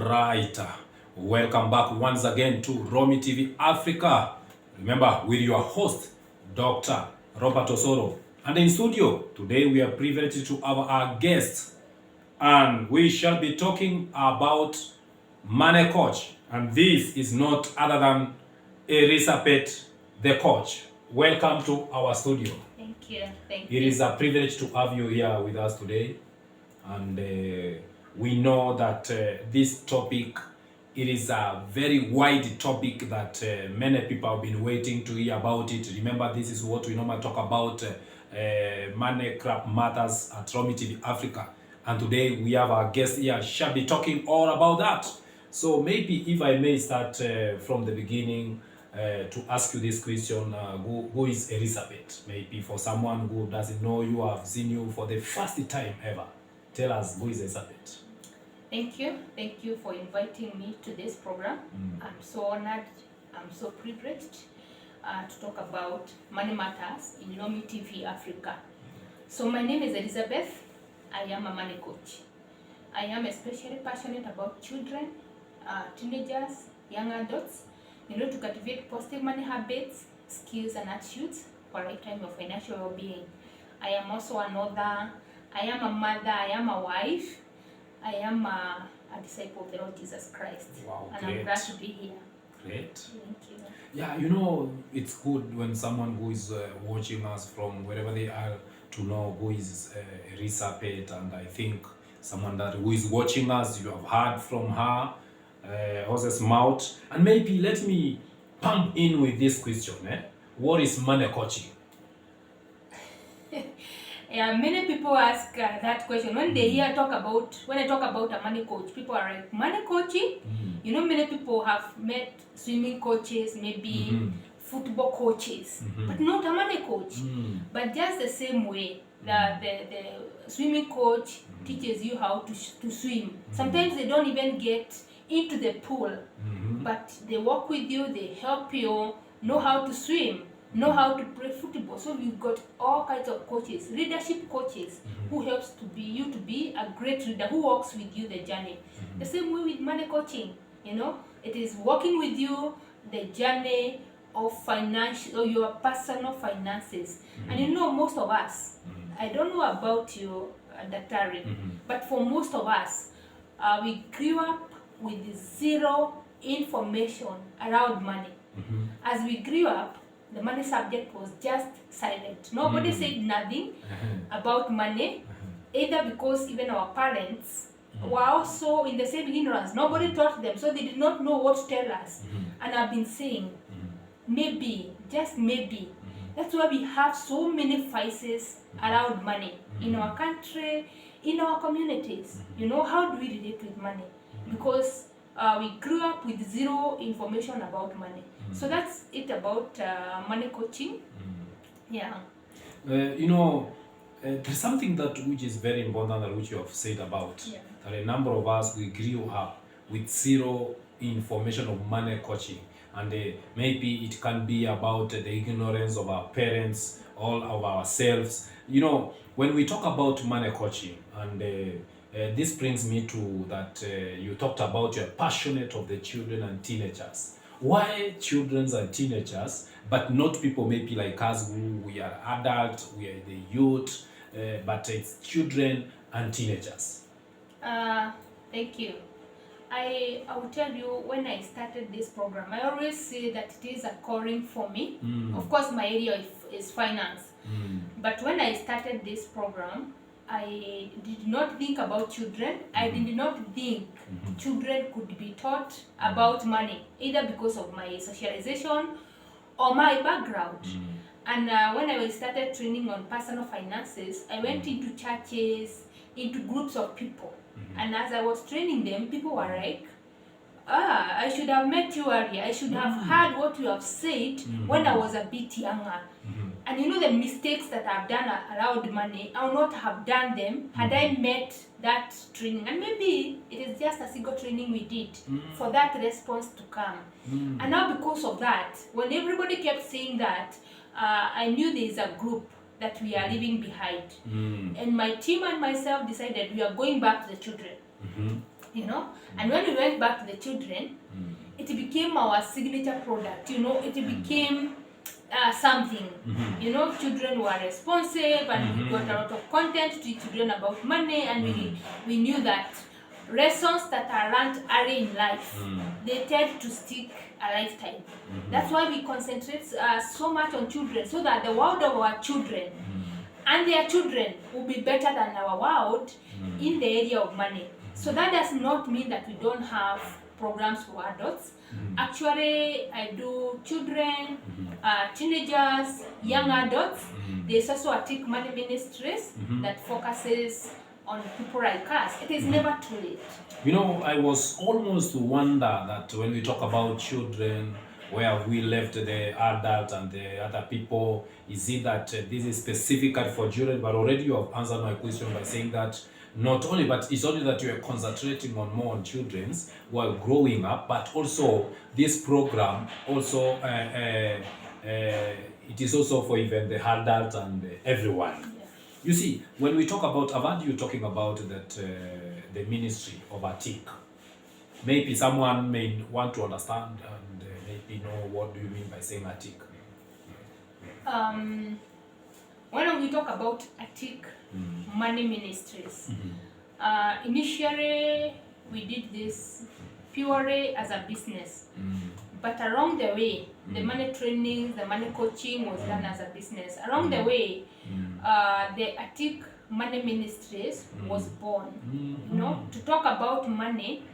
Right. Welcome back once again to Romy TV Africa. Remember, with your host, Dr. Robert Osoro. And in studio, today we are privileged to have our guest. And we shall be talking about money coach. And this is not other than Elizabeth, the coach. Welcome to our studio. Thank you. Thank you. It is a privilege to have you here with us today. And we know that this topic, it is a very wide topic that many people have been waiting to hear about it. Remember, this is what we normally talk about, money crap matters at Romy TV Africa. And today we have our guest here, shall be talking all about that. So maybe if I may start from the beginning to ask you this question, who is Elizabeth? Maybe for someone who doesn't know you, have seen you for the first time ever. Tell us, who is Elizabeth? Thank you. Thank you for inviting me to this program. I'm so honored. I'm so privileged to talk about money matters in Romy TV Africa. So my name is Elizabeth. I am a money coach. I am especially passionate about children, teenagers, young adults, to cultivate positive money habits, skills, and attitudes for a lifetime of financial well-being. I am also an author. I am a mother, I am a wife, I am a disciple of the Lord Jesus Christ. Wow, and great. I'm glad to be here. Great. Thank you. Yeah, it's good when someone who is watching us from wherever they are to know who is Elizabeth, and I think someone that who is watching us, you have heard from her, horse's mouth. And maybe let me pump in with this question. What is money coaching? Yeah, many people ask that question when they hear when I talk about a money coach. People are like, money coaching? Many people have met swimming coaches, maybe football coaches, but not a money coach. But just the same way, the swimming coach teaches you how to swim. Sometimes they don't even get into the pool, but they work with you, they help you know how to swim, know how to play football. So you've got all kinds of coaches, leadership coaches, who helps you to be a great leader, who walks with you the journey. The same way with money coaching, it is walking with you the journey of financial or your personal finances. And most of us, I don't know about you, Dr. but for most of us, we grew up with zero information around money. As we grew up, the money subject was just silent. Nobody said nothing about money, either because even our parents were also in the same ignorance. Nobody taught them, so they did not know what to tell us. And I've been saying, maybe, just maybe, that's why we have so many vices around money in our country, in our communities. How do we relate with money? Because we grew up with zero information about money. So that's it about money coaching. Yeah. There's something which is very important that which you have said about. Yeah. That a number of us, we grew up with zero information of money coaching. And maybe it can be about the ignorance of our parents, all of ourselves. When we talk about money coaching, and this brings me to that you talked about you're passionate of the children and teenagers. Why children and teenagers, but not people maybe like us who we are adults, we are the youth, but it's children and teenagers? Thank you. I will tell you, when I started this program, I always say that it is a calling for me. Of course, my area is finance. But when I started this program, I did not think about children. I did not think children could be taught about money, either because of my socialization or my background. And when I started training on personal finances, I went into churches, into groups of people. And as I was training them, people were like, I should have met you earlier. I should have heard what you have said when I was a bit younger. And the mistakes that I've done around money, I would not have done them had I met that training. And maybe it is just a single training we did for that response to come. And now because of that, when everybody kept saying that, I knew there is a group that we are leaving behind. And my team and myself decided we are going back to the children. you know. And when we went back to the children, it became our signature product, you know. It became something, you know. Children were responsive, and we got a lot of content to children about money, and we knew that lessons that are learned early in life, they tend to stick a lifetime. That's why we concentrate so much on children, so that the world of our children and their children will be better than our world in the area of money. So that does not mean that we don't have programs for adults. Actually, I do children, teenagers, young adults. There's also a Tick Money Ministries that focuses on people like us. It is never too late. You know, I was almost to wonder that when we talk about children, where have we left the adult and the other people? Is it that this is specifically for children? But already you have answered my question by saying that not only, but it's only that you are concentrating on more on children's while growing up, but also this program also it is also for even the adult and everyone. Yeah. You see, when we talk about, I've heard you talking about that the ministry of Atik. Maybe someone may want to understand and maybe know what do you mean by saying Atik. When we talk about Atik Money Ministries, initially we did this purely as a business. But along the way, the money training, the money coaching was done as a business. Along the way, the Atik Money Ministries was born. You know, to talk about money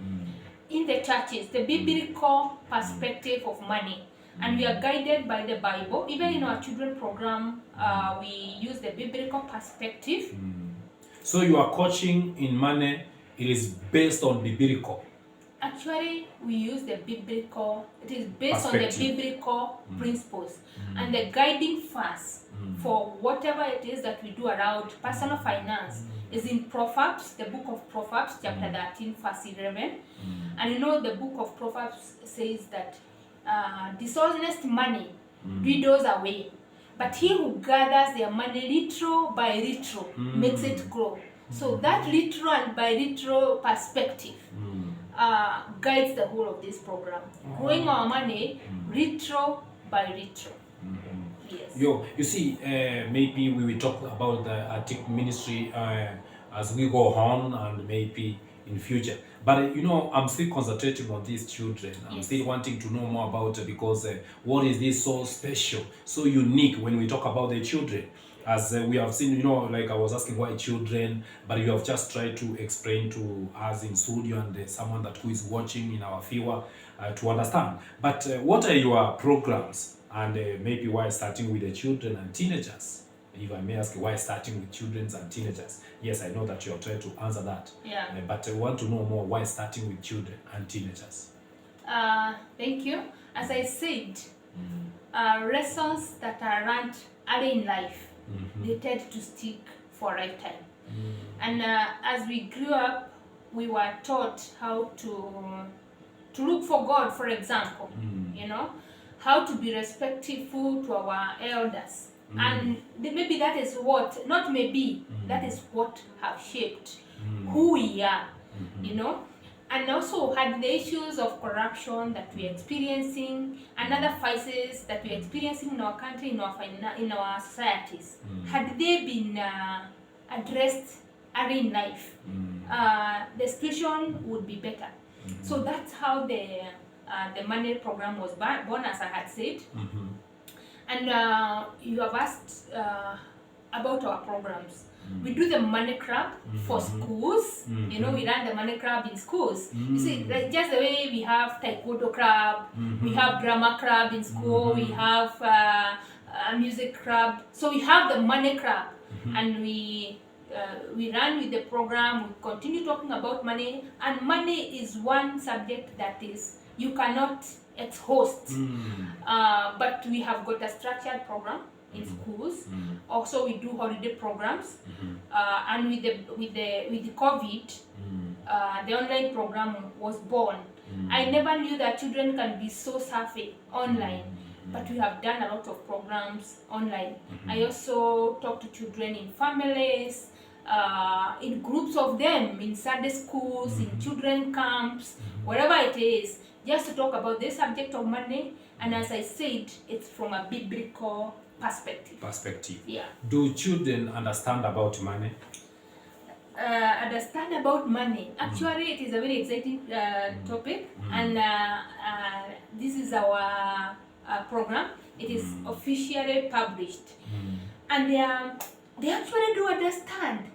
in the churches, the biblical perspective of money. And we are guided by the Bible. Even in our children program, we use the biblical perspective. So your coaching in money, it is based on biblical. Actually, we use the biblical, it is based on the biblical principles. And the guiding force for whatever it is that we do around personal finance is in Proverbs, the book of Proverbs, chapter 13, verse 11. And you know, the book of Proverbs says that dishonest money dwindles away, but he who gathers their money little by little makes it grow. So that little and by little perspective guides the whole of this program. Growing our money little by little. Yes. You see, maybe we will talk about the Atik ministry as we go on and maybe in future. But you know, I'm still concentrating on these children. I'm still wanting to know more about it because what is this so special, so unique when we talk about the children? As we have seen, you know, like I was asking why children, but you have just tried to explain to us in studio and someone that who is watching in our viewer to understand. But what are your programs, and maybe why starting with the children and teenagers? If I may ask, why starting with children and teenagers? Yes, I know that you are trying to answer that. Yeah. But I want to know more why starting with children and teenagers. Thank you. As I said, lessons that are learned early in life, they tend to stick for a lifetime. And as we grew up, we were taught how to look for God, for example, you know, how to be respectful to our elders. And maybe that is what, not maybe, that is what have shaped who we are, you know. And also had the issues of corruption that we're experiencing and other vices that we're experiencing in our country, in our societies. Had they been addressed early in life, the situation would be better. So that's how the money program was born, as I had said. And you have asked about our programs. We do the money club for schools. You know, we run the money club in schools. You see, like just the way we have taekwondo club, we have drama club in school, we have a music club. So we have the money club, and we run with the program. We continue talking about money, and money is one subject that is you cannot exhaust. But we have got a structured program in schools. Also, we do holiday programs, and with the COVID, the online program was born. I never knew that children can be so savvy online, but we have done a lot of programs online. I also talk to children in families, in groups of them, in Sunday schools, in children camps, wherever it is, just to talk about the subject of money. And as I said, it's from a biblical perspective. Yeah. Do children understand about money? Understand about money. Actually, it is a very exciting topic, and this is our program. It is officially published, and they actually do understand.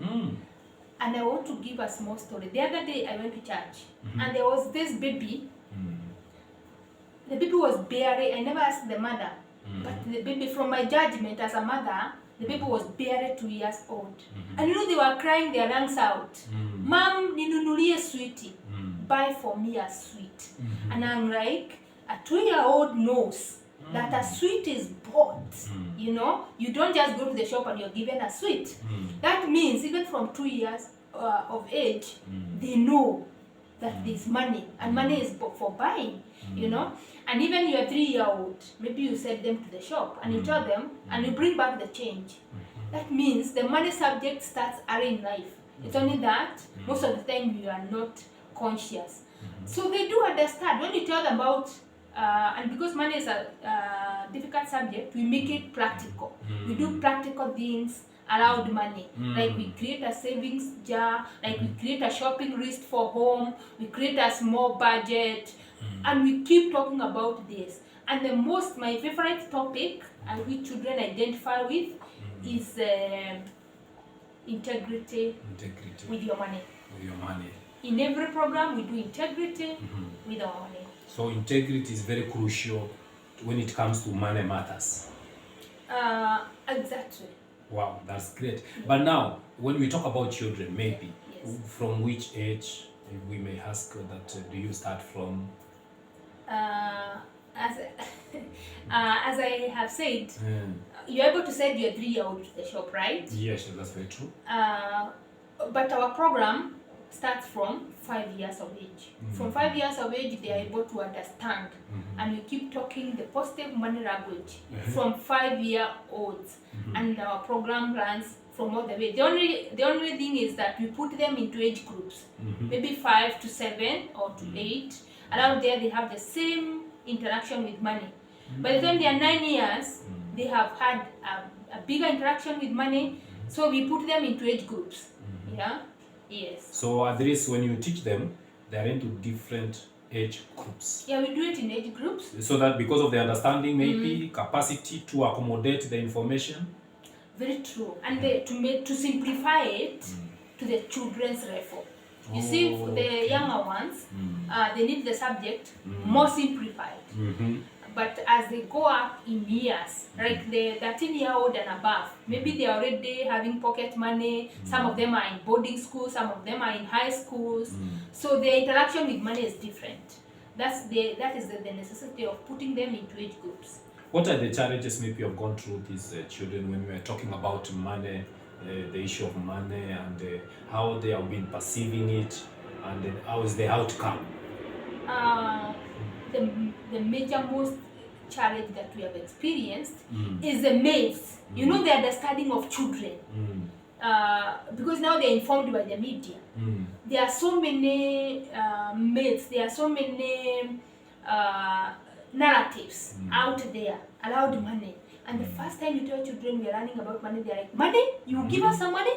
And I want to give a small story. The other day I went to church, and there was this baby. The baby was barely, I never asked the mother, but the baby, from my judgment as a mother, the baby was barely 2 years old. And you know, they were crying their lungs out. Mom, ninunulie sweetie. Buy for me a sweet. And I'm like, a 2-year-old knows that a sweet is bought. You know, you don't just go to the shop and you're given a sweet. That means even from 2 years of age, they know that there's money, and money is for buying, you know. And even your 3-year-old, maybe you send them to the shop and you tell them and you bring back the change. That means the money subject starts early in life. It's only that most of the time you are not conscious. So they do understand when you tell them about, and because money is a difficult subject, we make it practical. We do practical things around money. Like we create a savings jar, like we create a shopping list for home, we create a small budget, and we keep talking about this. And my favorite topic, and which children identify with, is integrity with your money. In every program, we do integrity with our money. So integrity is very crucial when it comes to money matters. Exactly. Wow, that's great. But now, when we talk about children, maybe, from which age, if we may ask that, do you start from? As I have said, you're able to send your 3-year-old to the shop, right? Yes, that's very true. But our program starts from 5 years of age. From 5 years of age, they are able to understand, and we keep talking the positive money language from 5-year-olds, and our program runs from all the way. The only thing is that we put them into age groups, maybe 5 to 7 or to 8. Around there, they have the same interaction with money. By the time they are 9 years, they have had a bigger interaction with money, so we put them into age groups. Yeah. Yes. So at least when you teach them, they are into different age groups. Yeah, we do it in age groups. So that because of the understanding, maybe capacity to accommodate the information. Very true. And to simplify it to the children's level. You see, for the younger ones, they need the subject more simplified. But as they go up in years, like the 13-year-old and above, maybe they are already having pocket money. Some of them are in boarding schools, some of them are in high schools. So their interaction with money is different. That is the necessity of putting them into age groups. What are the challenges maybe you have gone through these children when we are talking about money, the issue of money, and how they have been perceiving it, and how is the outcome? The major most challenge that we have experienced is the myths. You know, the understanding of children. Because now they're informed by the media. There are so many myths, there are so many narratives out there around money. And the first time you tell children we are learning about money, they're like, money? You give us some money?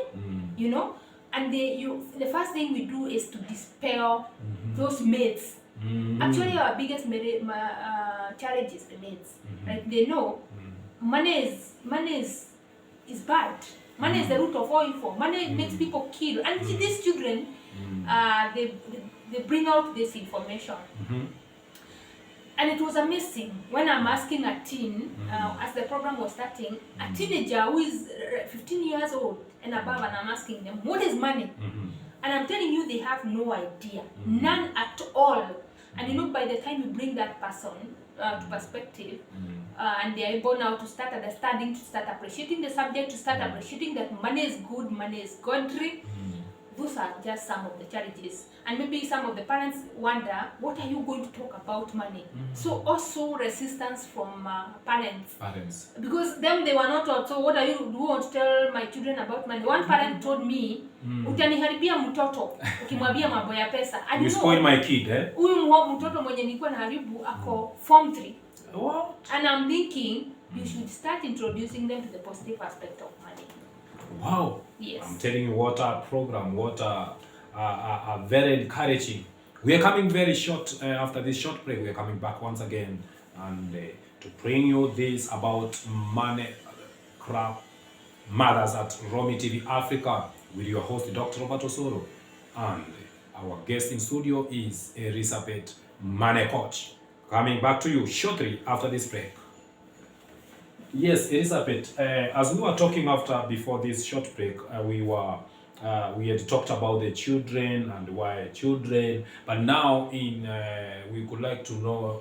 You know? And the first thing we do is to dispel those myths. Actually, our biggest challenge is the myths. Like they know money is bad. Money is the root of all evil. Money makes people kill. And these children, they bring out this information. And it was amazing when I'm asking a teen, as the program was starting, a teenager who is 15 years old and above, and I'm asking them, what is money? And I'm telling you, they have no idea. None at all. And you know, by the time you bring that person to perspective, and they are able now to start understanding, to start appreciating the subject, to start appreciating that money is good, money is godly, those are just some of the challenges. And maybe some of the parents wonder, what are you going to talk about money? So also resistance from parents. Because them, they were not taught. So what are you, do you want to tell my children about money? One parent told me, utaniharibia mtoto ukimwambia mambo ya pesa. You spoil my kid, eh? Huyu mtoto mwenye nilikuwa naharibu ako form 3. What? And I'm thinking you should start introducing them to the positive aspect of money. Wow. Yes. I'm telling you, what a program, what a very encouraging. We are coming very short, after this short break, we are coming back once again and to bring you this about money crap mothers at Romy TV Africa with your host, Dr.Robert. And our guest in studio is Elizabeth, money coach. Coming back to you shortly after this break. Yes, Elizabeth, as we were talking before this short break, we had talked about the children and why children, but now we would like to know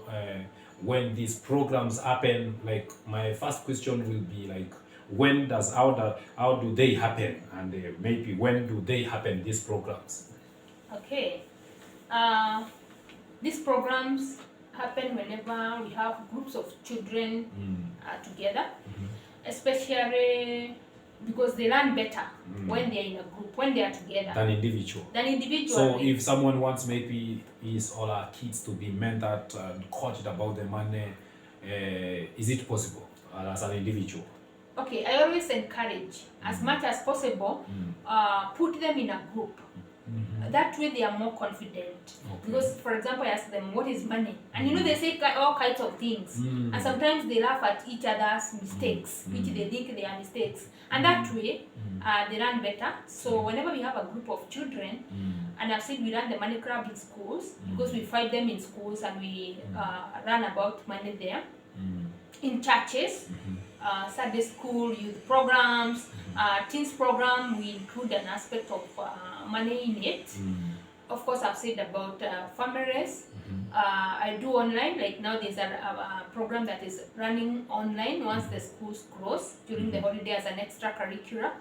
when these programs happen. Like, my first question will be like, how do they happen, and maybe when do they happen, these programs? Okay, these programs happen whenever we have groups of children together, especially because they learn better when they are in a group, when they are together, than individual. So if someone wants maybe his or her kids to be mentored and coached about the money, is it possible as an individual? Okay, I always encourage as much as possible, put them in a group. That way they are more confident. Because, for example, I ask them, what is money? And you know, they say all kinds of things. And sometimes they laugh at each other's mistakes, which they think they are mistakes. And that way, they learn better. So whenever we have a group of children, and I've said we run the money club in schools, because we find them in schools and we run about money there. In churches, Sunday school, youth programs, teens program, we include an aspect of money in it. Of course, I've said about families. I do online. Like now, there's a program that is running online once the schools close during the holiday as an extracurricular.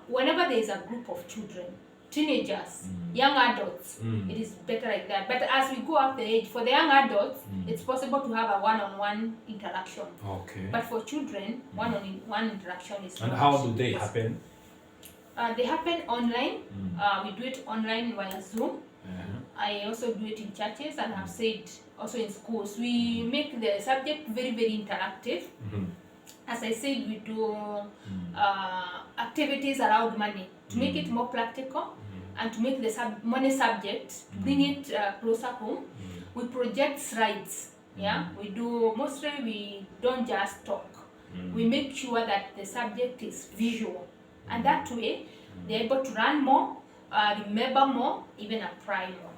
Whenever there is a group of children, teenagers, young adults, it is better like that. But as we go up the age, for the young adults, it's possible to have a one-on-one interaction. Okay. But for children, one-on-one interaction is And not how do they possible. happen? They happen online. We do it online via Zoom. I also do it in churches, and I've said also in schools. We make the subject very, very interactive. As I said, we do activities around money to make it more practical and to make the money subject, to bring it closer home. We project slides. Yeah, we do, mostly we don't just talk. We make sure that the subject is visual, and that way they're able to learn more, remember more, even apply more.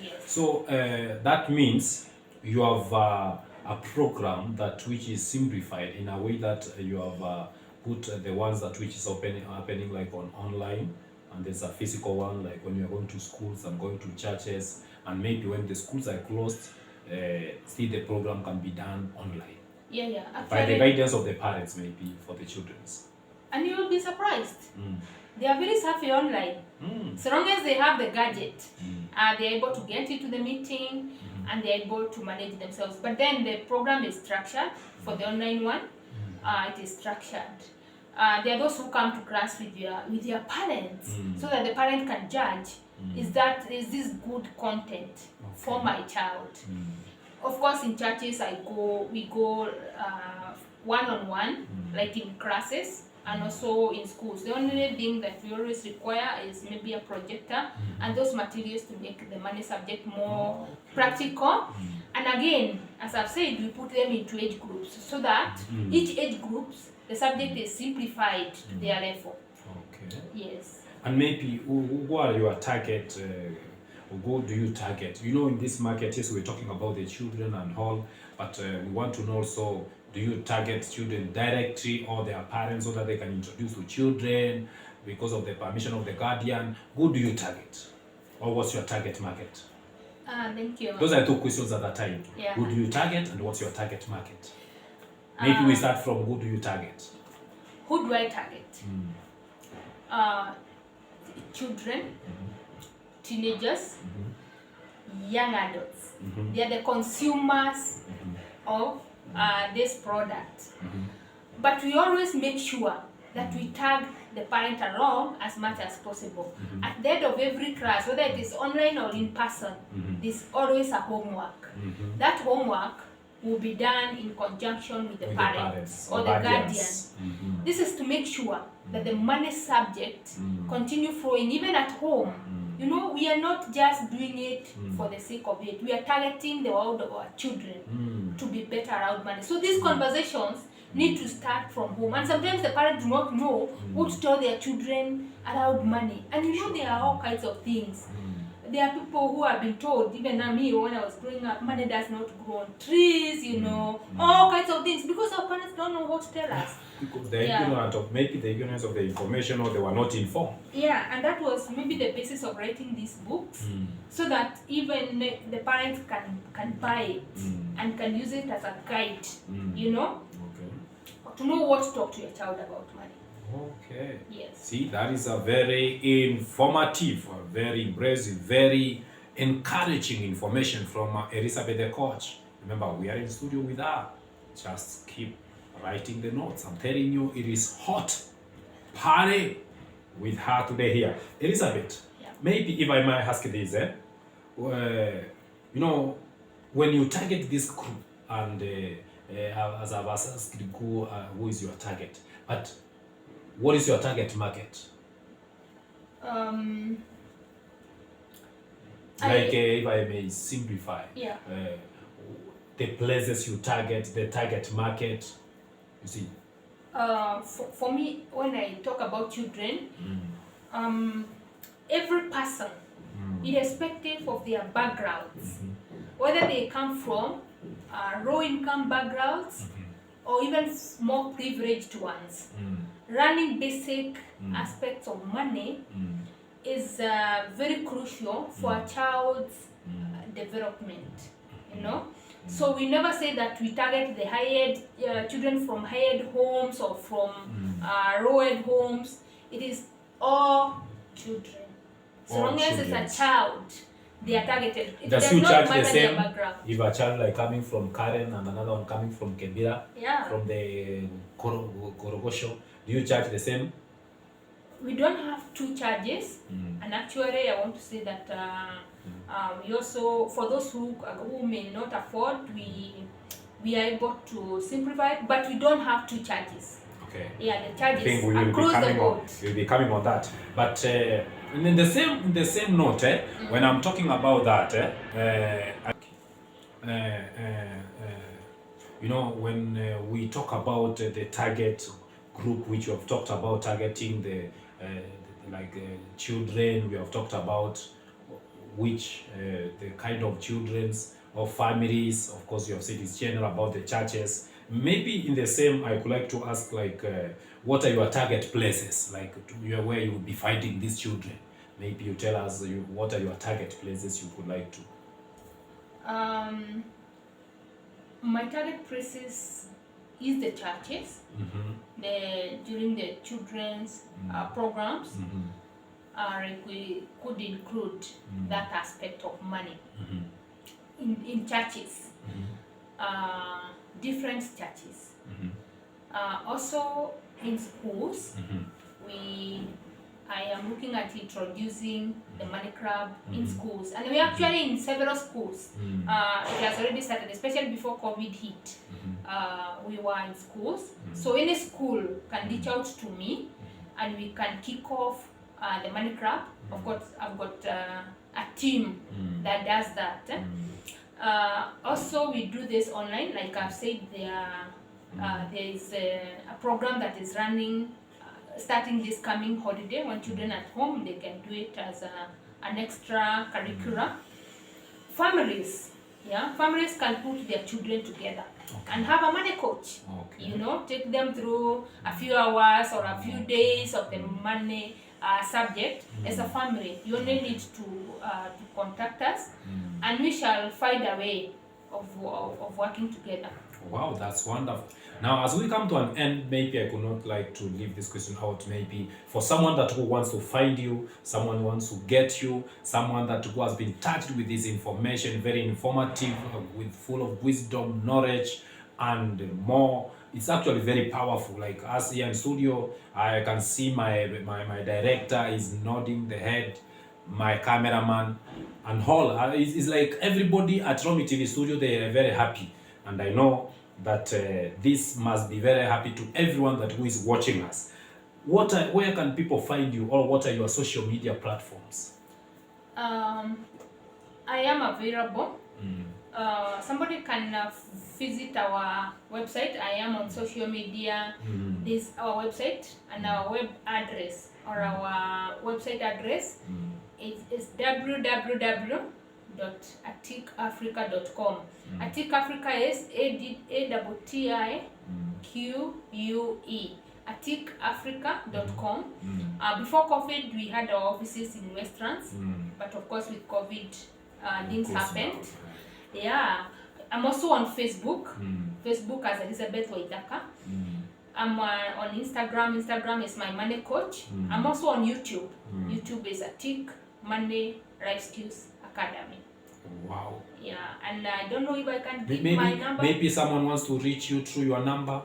Yes. So that means you have a program which is simplified in a way that you have put the ones which is happening like online, and there's a physical one like when you're going to schools and going to churches, and maybe when the schools are closed, still the program can be done online. Yeah. Actually, by the guidance of the parents, maybe for the children's. And you will be surprised. They are very savvy online. So long as they have the gadget, they're able to get into the meeting and they're able to manage themselves. But then the program is structured. For the online one, it is structured. There are those who come to class with their parents, so that the parent can judge, is this good content for my child? Of course, in churches, we go one-on-one, like in classes, and also in schools. The only thing that we always require is maybe a projector and those materials to make the money subject more practical. And again, as I've said, we put them into age groups so that each age groups, the subject is simplified to their level. Okay. Yes. And maybe who are your target? Who do you target? You know, in this market, yes, we're talking about the children and all, but we want to know also, do you target children directly or their parents so that they can introduce to children because of the permission of the guardian? Who do you target? Or what's your target market? Thank you. Those are two questions at a time. Yeah. Who do you target and what's your target market? Maybe we start from who do you target? Who do I target? children, teenagers, young adults. They are the consumers of this product. But we always make sure that we tag the parent along as much as possible. At the end of every class, whether it is online or in person, there's always a homework. That homework will be done in conjunction with the parents or the guardian. This is to make sure that the money subject continue flowing even at home. You know, we are not just doing it for the sake of it. We are targeting the world of our children to be better around money. So these conversations need to start from home. And sometimes the parents do not know what to tell their children around money. And you know, there are all kinds of things. There are people who have been told, even me when I was growing up, money does not grow on trees, you know, all kinds of things, because our parents don't know what to tell us. Because they're ignorant of maybe the ignorance of the information, or they were not informed. Yeah, and that was maybe the basis of writing these books, so that even the parents can buy it and can use it as a guide, you know, to know what to talk to your child about money. Okay. Yes. See, that is a very informative, very impressive, very encouraging information from Elizabeth the coach. Remember, we are in studio with her. Just keep writing the notes. I'm telling you, it is hot party with her today here. Elizabeth, maybe if I might ask this, you know, when you target this group, and as I've asked, who is your target? But what is your target market? If I may simplify, the places you target, the target market, you see. For me, when I talk about children, every person, irrespective of their backgrounds, whether they come from low income backgrounds or even more privileged ones, running basic aspects of money is very crucial for a child's development, you know. So we never say that we target the high-end children from high-end homes or from low-end homes. It is all children. So long as it's a child, they are targeted. It does does you not charge matter the same their background. if a child like coming from Karen and another one coming from Kebira, from the Korogosho, do you charge the same? We don't have two charges, and actually I want to say that we also, for those who may not afford, we are able to simplify it, but we don't have two charges. Okay. Yeah, the charges I think we will across the board. We'll be coming on that. But in the same note, when I'm talking about that, you know, when we talk about the target group, which we have talked about targeting the children, we have talked about which the kind of children's or families. Of course, you have said it's general about the churches. Maybe in the same, I would like to ask, like, what are your target places, like where you will be finding these children? Maybe you tell us what are your target places you would like to. My target places is the churches. During the children's programs, we could include that aspect of money in churches, different churches. Also in schools, I am looking at introducing the money club in schools, and we actually in several schools. It has already started, especially before COVID hit. We were in schools, so any school can reach out to me, and we can kick off the money club. Of course, I've got a team that does that. Also, we do this online. Like I've said, there is a program that is running starting this coming holiday. When children at home, they can do it as an extra curricular. Families can put their children together and have a money coach. You know, take them through a few hours or a few days of the money subject as a family. You only need to contact us, and we shall find a way of working together. Wow, that's wonderful. Now, as we come to an end, maybe I could not like to leave this question out. Maybe for someone that who wants to find you, someone wants to get you, someone that who has been touched with this information, very informative, with full of wisdom, knowledge, and more. It's actually very powerful. Like us here in studio, I can see my director is nodding the head, my cameraman, and all. It's like everybody at Romy TV studio, they are very happy, and I know that this must be very happy to everyone that who is watching us. Where can people find you, or what are your social media platforms? I am available. Somebody can visit our website. I am on social media. This our website and our web address, or our website address is www.atikafrica.com. Atik Africa is ATTIQUE. atikafrica.com. Before COVID, we had our offices in Westlands, but of course with COVID, things happened. Yeah, I'm also on Facebook. Facebook as Elizabeth Waidaka. I'm on Instagram. Instagram is my money coach. I'm also on YouTube. YouTube is Atik Money Life Skills Academy. Wow. Yeah, and I don't know if I can give Maybe my number. maybe someone wants to reach you through your number.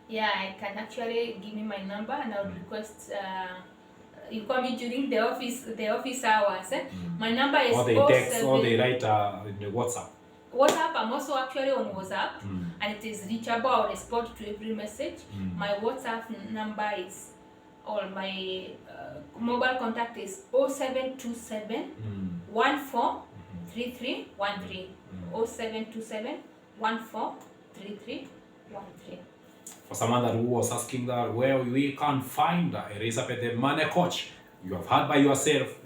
Yeah, I can actually give me my number, and I would request you call me during the office hours. My number is Or they text, or they write in the WhatsApp. WhatsApp. I'm also actually on WhatsApp, and it is reachable. I'll respond to every message. My WhatsApp number is, or my mobile contact is 0727 143313. 0727 143313. For someone that who was asking that where we can find Elizabeth the money coach, you have heard by yourself,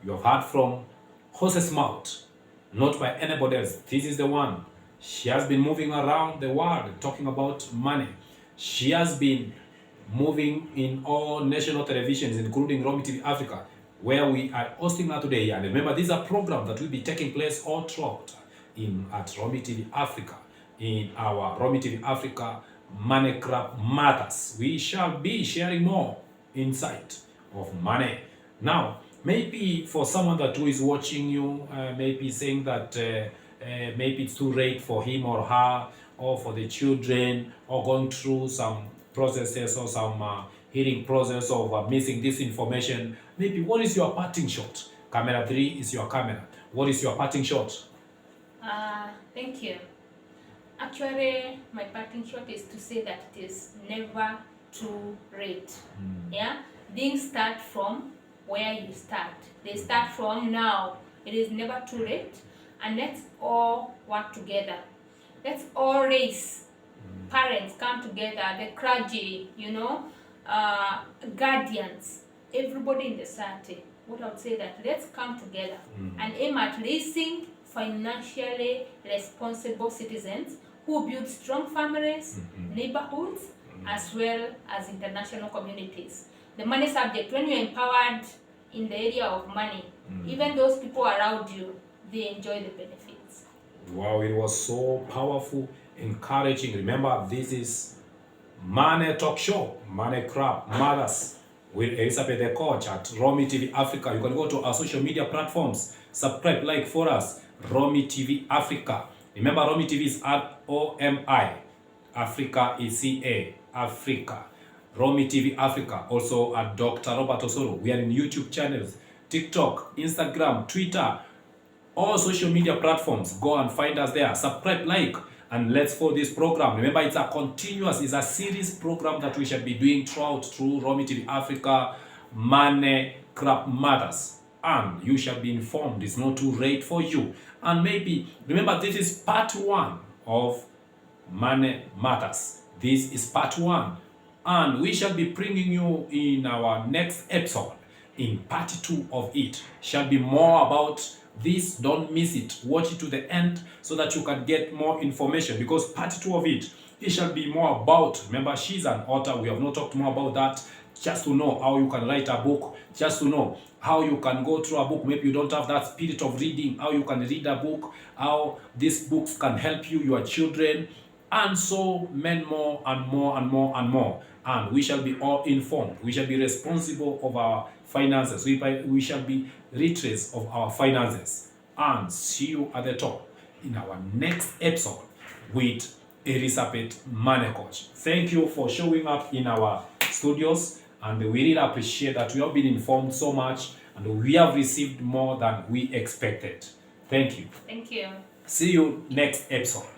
you have heard from horse's mouth, not by anybody else. This is the one. She has been moving around the world talking about money. She has been moving in all national televisions, including Romy TV Africa, where we are hosting her today. And remember, this is a program that will be taking place all throughout at Romy TV Africa, in our Romy TV Africa Money Crap Matters. We shall be sharing more insight of money. Now, maybe for someone that who is watching you, maybe saying that maybe it's too late for him or her, or for the children, or going through some processes or some healing process of missing this information. Maybe what is your parting shot? Camera 3 is your camera. What is your parting shot? Thank you. Actually, my parting shot is to say that it is never too late. Yeah, things start from where you start. They start from now. It is never too late, and let's all work together. Let's all raise. Parents come together, the clergy, guardians, everybody in the society. What I would say that let's come together and aim at raising financially responsible citizens who build strong families, neighborhoods, as well as international communities. The money subject, when you're empowered in the area of money, even those people around you, they enjoy the benefits. Wow, it was so powerful, encouraging. Remember, this is Money Talk Show, Money Crap Matters, with Elizabeth the Coach at Romy TV Africa. You can go to our social media platforms, subscribe, like for us, Romy TV Africa. Remember, Romy TV is at OMI, Africa is CA, Africa. Romy TV Africa, also at Dr.Robert. We are in YouTube channels, TikTok, Instagram, Twitter, all social media platforms. Go and find us there. Subscribe, like, and let's follow this program. Remember, it's a series program that we shall be doing through Romy TV Africa, Money Crap Matters. And you shall be informed. It's not too late for you. And maybe, remember, this is part 1 of Money Matters. This is part 1. And we shall be bringing you in our next episode, in part 2 of it. Shall be more about this. Don't miss it. Watch it to the end so that you can get more information, because part 2 of it shall be more about, remember, she's an author. We have not talked more about that. Just to know how you can write a book, just to know how you can go through a book. Maybe you don't have that spirit of reading, how you can read a book, how these books can help you, your children, and so many more and more and more and more. And we shall be all informed. We shall be responsible of our finances. We shall be literate of our finances. And see you at the top in our next episode with Elizabeth Money Coach. Thank you for showing up in our studios, and we really appreciate that we have been informed so much and we have received more than we expected. Thank you. Thank you. See you next episode.